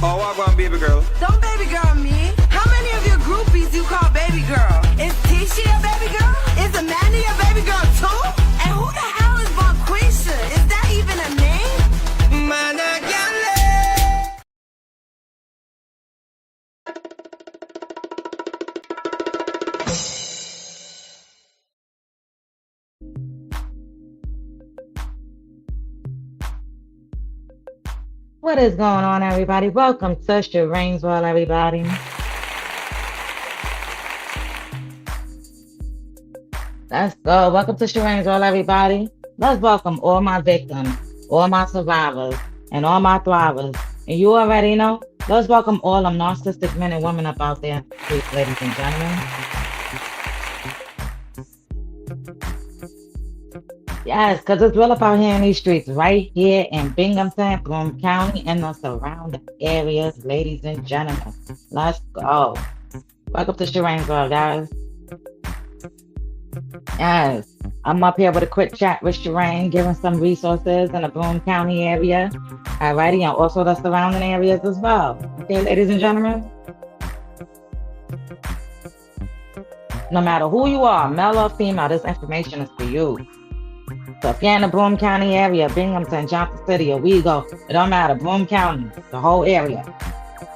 Oh, I want baby girl. Don't baby girl me. How many of your groupies you call baby girl? Is Tisha a baby girl? Is Amanda a baby girl too? And who the hell is Bonquisha? Is that even a name? Man, I can't live. What is going on, everybody? Welcome to Sharane World, everybody. Let's go. Welcome to Sharane World, everybody. Let's welcome all my victims, all my survivors, and all my thrivers. And you already know, let's welcome all them narcissistic men and women up out there, please, ladies and gentlemen. Yes, because it's real up out here in these streets, right here in Binghamton, Broome County, and the surrounding areas, ladies and gentlemen. Let's go. Welcome to Sharane World, guys. Yes, I'm up here with a quick chat with Sharane, giving some resources in the Broome County area. Alrighty, and also the surrounding areas as well. Okay, ladies and gentlemen. No matter who you are, male or female, this information is for you. So if you're in the Broome County area, Binghamton, Johnson City, or Wego, it don't matter, Broome County, the whole area.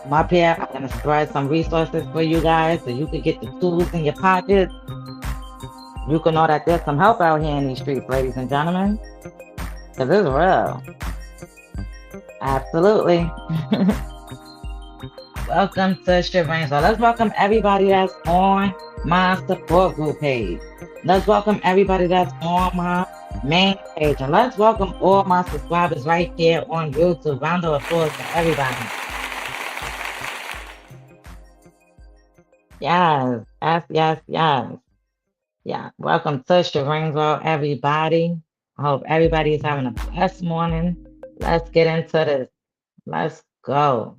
I'm up here, I'm gonna spread some resources for you guys so you can get the tools in your pocket. You can know that there's some help out here in these streets, ladies and gentlemen. Because it's real. Absolutely. Welcome to Sharane. So let's welcome everybody that's on my support group page. Let's welcome everybody that's on my main page. And let's welcome all my subscribers right here on YouTube. Round of applause for everybody. Yes, yes, yes, yes. Yeah, welcome to Sharane World, everybody. I hope everybody is having a blessed morning. Let's get into this. Let's go.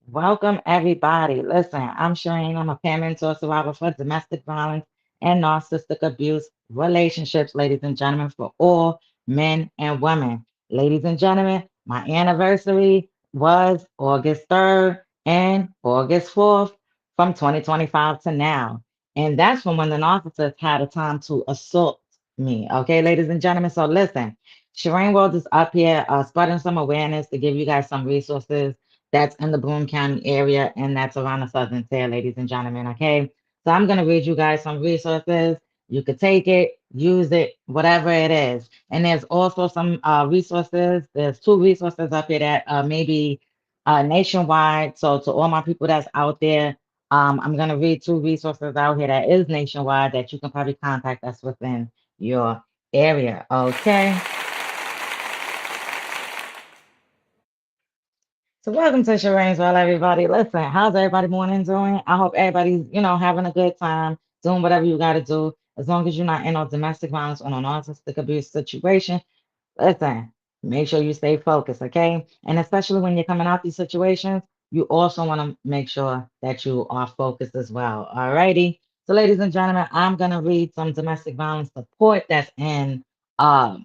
Welcome, everybody. Listen, I'm Sharane. I'm a parent mentor survivor for domestic violence and narcissistic abuse relationships, ladies and gentlemen, for all men and women. Ladies and gentlemen, my anniversary was August 3rd and August 4th from 2025 to now. And that's from when the narcissist had a time to assault me. Okay, ladies and gentlemen. So listen, Sharane World is up here spreading some awareness to give you guys some resources that's in the Broome County area and that's around the southern tier, ladies and gentlemen. Okay, so I'm going to read you guys some resources. You could take it, use it, whatever it is. And there's also some resources. There's two resources up here that may be nationwide. So to all my people that's out there, I'm going to read two resources out here that is nationwide that you can probably contact us within your area. Okay. So welcome to Sharane's World, everybody. Listen, how's everybody morning doing? I hope everybody's, having a good time, doing whatever you got to do. As long as you're not in a domestic violence or a narcissistic abuse situation, listen, make sure you stay focused, okay? And especially when you're coming out these situations, you also want to make sure that you are focused as well. All righty. So, ladies and gentlemen, I'm gonna read some domestic violence support that's in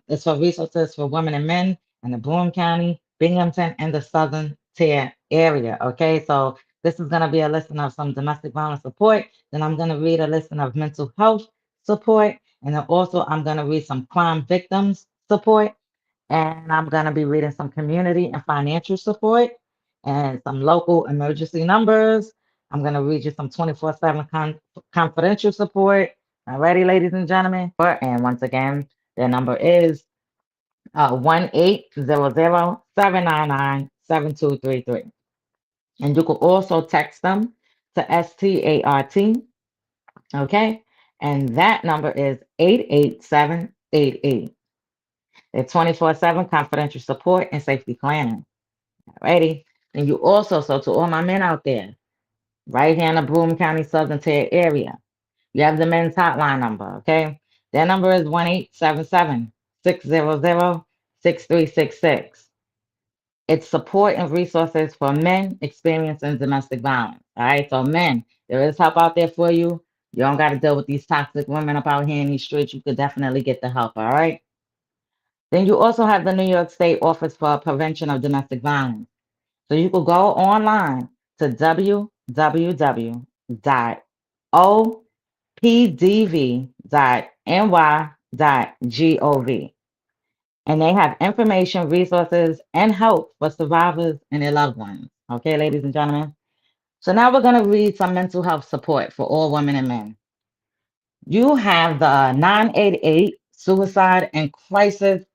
it's for resources for women and men in the Broome County, Binghamton, and the Southern Tier area. Okay, so this is gonna be a listing of some domestic violence support. Then I'm gonna read a listing of mental health support, and then also I'm gonna read some crime victims support. And I'm going to be reading some community and financial support and some local emergency numbers. I'm going to read you some 24/7 confidential support. All righty, ladies and gentlemen. And once again, their number is 1-800-799-7233. And you can also text them to START. Okay. And that number is 88788. They're 24/7 confidential support and safety planning. Alrighty. And you also, so to all my men out there, right here in the Broome County Southern Tier area, you have the men's hotline number, okay? Their number is 1-877-600-6366. It's support and resources for men experiencing domestic violence. All right. So men, there is help out there for you. You don't got to deal with these toxic women up out here in these streets. You could definitely get the help. All right. Then you also have the New York State Office for Prevention of Domestic Violence. So you could go online to www.opdv.ny.gov. And they have information, resources, and help for survivors and their loved ones. Okay, ladies and gentlemen. So now we're going to read some mental health support for all women and men. You have the 988 Suicide and Crisis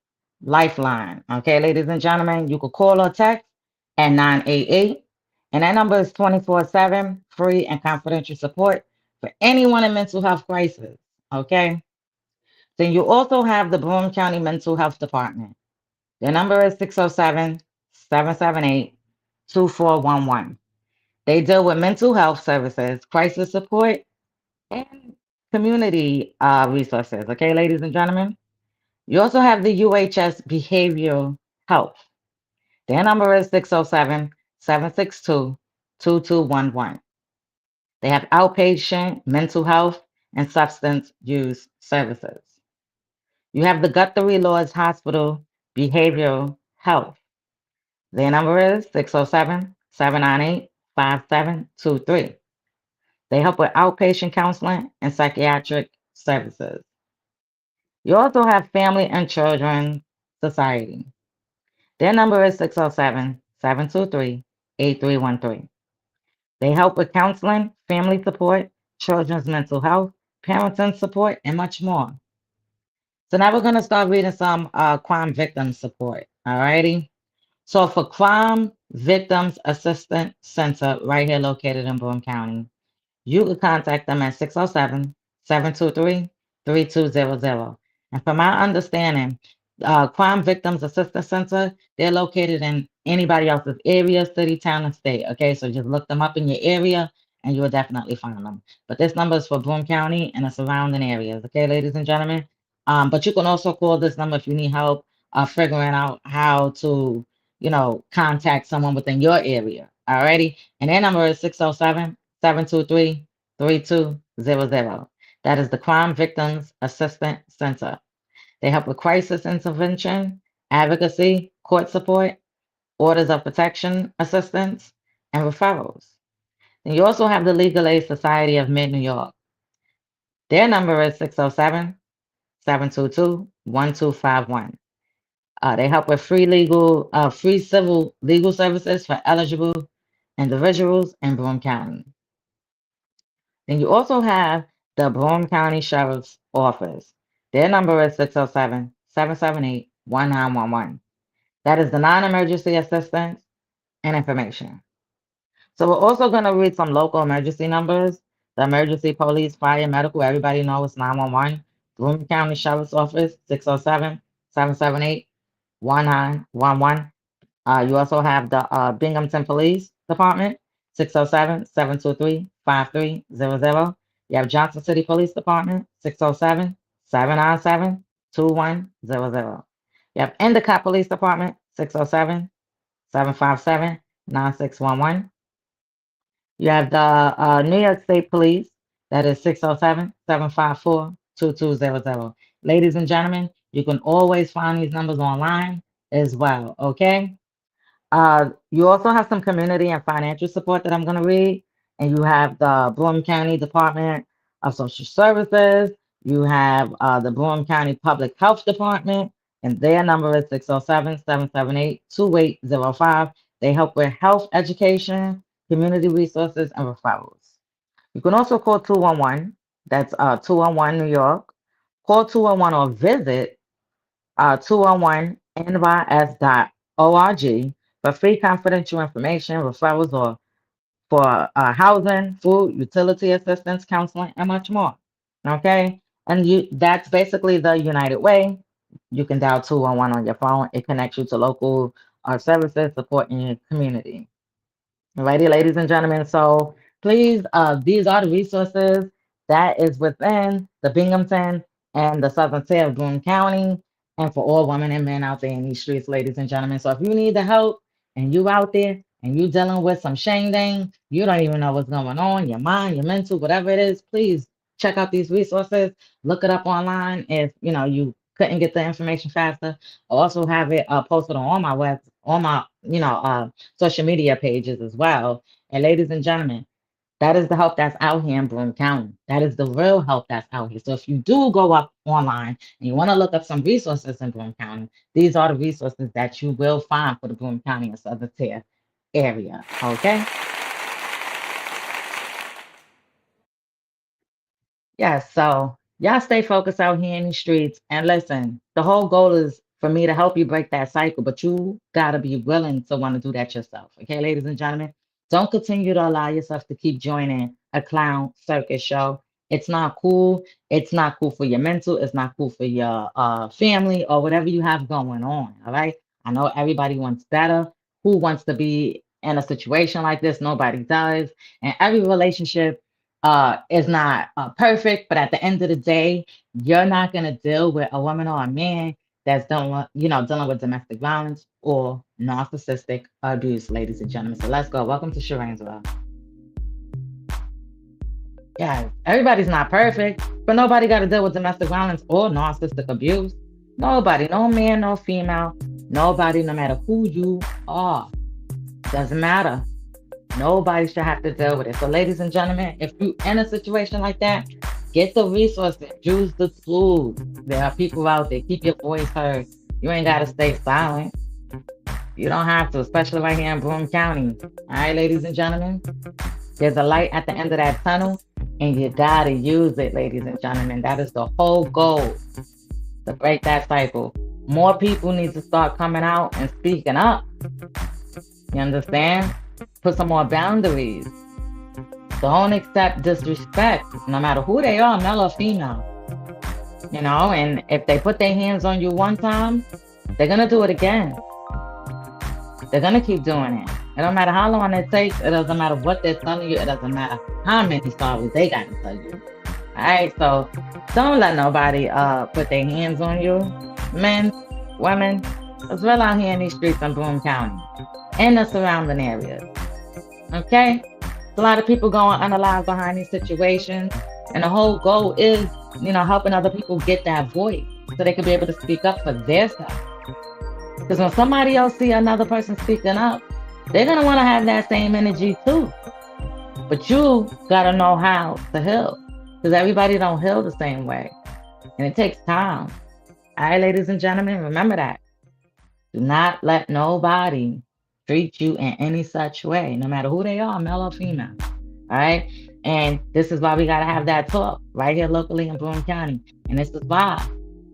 Lifeline. Okay, ladies and gentlemen, you could call or text at 988, and that number is 24/7, free and confidential support for anyone in mental health crisis. Okay, then you also have the Broome County Mental Health Department. Their number is 607-778-2411. They deal with mental health services, crisis support, and community resources. Okay, ladies and gentlemen. You also have the UHS Behavioral Health. Their number is 607-762-2211. They have outpatient mental health and substance use services. You have the Guthrie Lords Hospital Behavioral Health. Their number is 607-798-5723. They help with outpatient counseling and psychiatric services. You also have Family and Children Society. Their number is 607-723-8313. They help with counseling, family support, children's mental health, parenting support, and much more. So now we're going to start reading some crime victim support. All righty. So for Crime Victims Assistance Center, right here located in Broome County, you can contact them at 607-723-3200. And from my understanding, Crime Victims Assistance Center, they're located in anybody else's area, city, town, and state. Okay, so just look them up in your area and you will definitely find them. But this number is for Broome County and the surrounding areas. Okay, ladies and gentlemen. But you can also call this number if you need help figuring out how to, contact someone within your area. Alrighty. And their number is 607-723-3200. That is the Crime Victims Assistance Center. They help with crisis intervention, advocacy, court support, orders of protection assistance, and referrals. And you also have the Legal Aid Society of Mid New York. Their number is 607-722-1251. They help with free civil legal services for eligible individuals in Broome County. Then you also have the Broome County Sheriff's Office. Their number is 607-778-1911. That is the non-emergency assistance and information. So we're also going to read some local emergency numbers. The emergency police, fire, medical, everybody knows 911. Broome County Sheriff's Office, 607-778-1911. You also have the Binghamton Police Department, 607-723-5300. You have Johnson City Police Department, 607-797-2100. You have Endicott Police Department, 607-757-9611. You have the New York State Police, that is 607-754-2200. Ladies and gentlemen, you can always find these numbers online as well, okay? You also have some community and financial support that I'm going to read. And you have the Broome County Department of Social Services. You have the Broome County Public Health Department, and their number is 607-778-2805. They help with health education, community resources, and referrals. You can also call 211. That's 211 New York. Call 211 or visit 211nys.org for free confidential information, referrals, or for housing, food, utility assistance, counseling, and much more. Okay? And that's basically the United Way. You can dial 211 on your phone. It connects you to local services supporting your community. Alrighty, ladies and gentlemen. So please, these are the resources that is within the Binghamton and the southern tier of Broome County, and for all women and men out there in these streets, ladies and gentlemen. So if you need the help and you out there and you dealing with some shame dang, you don't even know what's going on, your mind, your mental, whatever it is, please check out these resources. Look it up online if you couldn't get the information faster, I also have it posted on all my on my, social media pages as well. And ladies and gentlemen, that is the help that's out here in Broome County. That is the real help that's out here. So if you do go up online and you want to look up some resources in Broome County, these are the resources that you will find for the Broome County and Southern Tier area. Okay. Yeah, so y'all stay focused out here in the streets. And listen, the whole goal is for me to help you break that cycle, but you gotta be willing to want to do that yourself. Okay, ladies and gentlemen, don't continue to allow yourself to keep joining a clown circus show. It's not cool. It's not cool for your mental. It's not cool for your family or whatever you have going on. All right. I know everybody wants better. Who wants to be in a situation like this? Nobody does. And every relationship is not perfect, but at the end of the day, you're not going to deal with a woman or a man that's dealing with domestic violence or narcissistic abuse, ladies and gentlemen. So let's go. Welcome to Sharane's World. Yeah, everybody's not perfect, but nobody got to deal with domestic violence or narcissistic abuse. Nobody, no man, no female, nobody, no matter who you are, doesn't matter. Nobody should have to deal with it. So, ladies and gentlemen, if you're in a situation like that, get the resources, use the tools. There are people out there. Keep your voice heard. You ain't got to stay silent. You don't have to, especially right here in Broome County. All right, ladies and gentlemen, there's a light at the end of that tunnel, and you got to use it, ladies and gentlemen. That is the whole goal, to break that cycle. More people need to start coming out and speaking up. You understand? Put some more boundaries. Don't accept disrespect, no matter who they are, male or female. And if they put their hands on you one time, they're going to do it again. They're going to keep doing it. It don't matter how long it takes. It doesn't matter what they're telling you. It doesn't matter how many stories they got to tell you. All right, so don't let nobody put their hands on you. Men, women, as well out here in these streets in Broome County and the surrounding areas. Okay? A lot of people going unalive behind these situations. And the whole goal is, helping other people get that voice so they can be able to speak up for their self. Because when somebody else see another person speaking up, they're going to want to have that same energy too. But you got to know how to heal. Because everybody don't heal the same way. And it takes time. All right, ladies and gentlemen, remember that. Do not let nobody treat you in any such way, no matter who they are, male or female. All right. And this is why we got to have that talk right here locally in Broome County. And this is why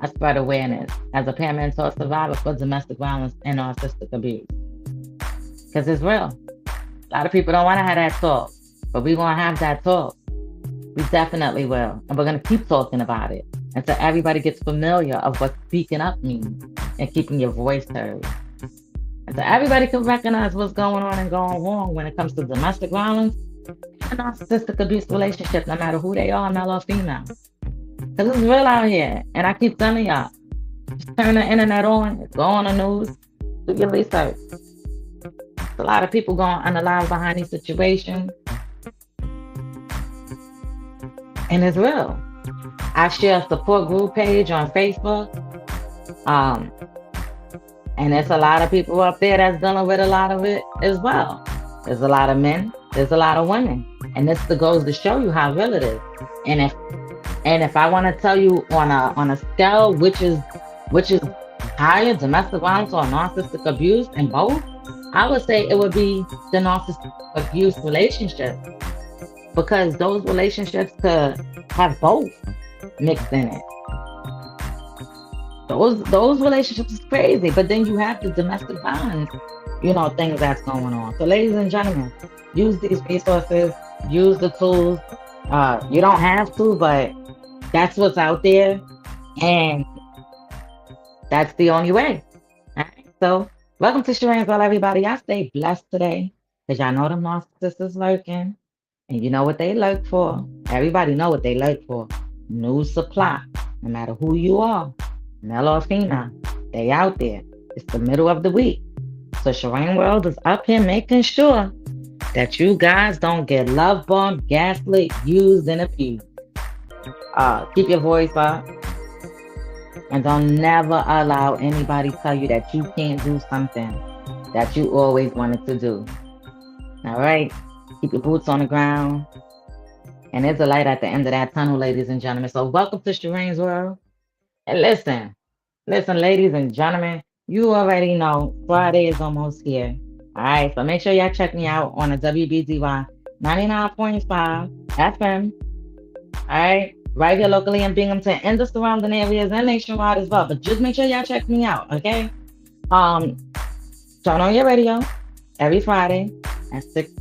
I spread awareness as a parental survivor for domestic violence and narcissistic abuse. Because it's real. A lot of people don't want to have that talk, but we're going to have that talk. We definitely will. And we're going to keep talking about it until everybody gets familiar of what speaking up means and keeping your voice heard. And so everybody can recognize what's going on and going wrong when it comes to domestic violence and narcissistic abuse relationship, no matter who they are, male or female. Because it's real out here. And I keep telling y'all, just turn the internet on, go on the news, do your research. There's a lot of people going unalive behind these situations. And it's real. I share a support group page on Facebook. And there's a lot of people up there that's dealing with a lot of it as well. There's a lot of men, there's a lot of women. And this goes to show you how real it is. And if I want to tell you on a scale which is higher, domestic violence or narcissistic abuse, and both, I would say it would be the narcissistic abuse relationship. Because those relationships could have both mixed in it. Those relationships is crazy, but then you have the domestic violence, things that's going on. So ladies and gentlemen, use these resources, use the tools. You don't have to, but that's what's out there. And that's the only way. All right? So welcome to Sharane's World, everybody. Y'all stay blessed today because y'all know them narcissists is lurking. And you know what they lurk for. Everybody know what they lurk for. New supply. No matter who you are, male or female, they out there. It's the middle of the week. So Sharane World is up here making sure that you guys don't get love bombed, gaslit, used, and abused. Keep your voice up. And don't never allow anybody tell you that you can't do something that you always wanted to do. All right? Keep your boots on the ground. And there's a light at the end of that tunnel, ladies and gentlemen. So welcome to Sharane's World. And listen, ladies and gentlemen, you already know Friday is almost here. All right, so make sure y'all check me out on the WBZY 99.5 FM. All right, right here locally in Binghamton and the surrounding areas and nationwide as well. But just make sure y'all check me out, okay? Turn on your radio every Friday at 6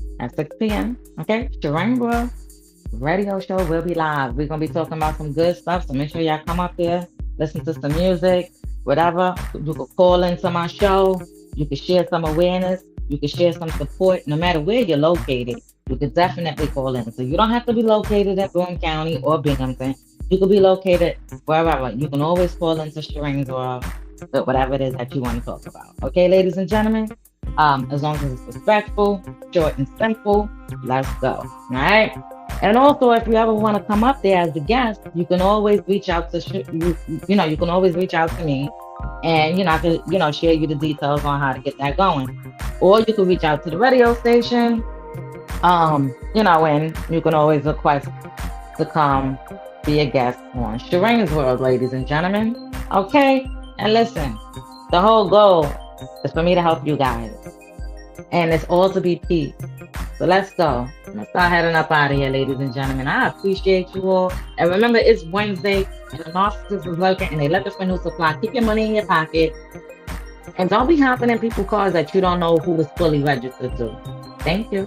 p.m. Okay, Sharane World radio show will be live. We're gonna be talking about some good stuff, so make sure y'all come up there, listen to some music, whatever. You can call into my show. You can share some awareness. You can share some support. No matter where you're located, you can definitely call in. So you don't have to be located at Boone County or Binghamton. You could be located wherever. You can always call into Sharane's World, whatever it is that you want to talk about. Okay, ladies and gentlemen? As long as it's respectful, short and simple, let's go. All right? And also, if you ever want to come up there as a guest, you can always reach out to you can always reach out to me, and I can share you the details on how to get that going. Or you can reach out to the radio station, and you can always request to come be a guest on Sharane's World, ladies and gentlemen. Okay, and listen, the whole goal is for me to help you guys, and it's all to be peace. So let's go. Let's start heading up out of here, ladies and gentlemen. I appreciate you all. And remember, it's Wednesday, and the narcissist is lurking, and they looking for new supply. Keep your money in your pocket. And don't be hopping in people's cars that you don't know who is fully registered to. Thank you.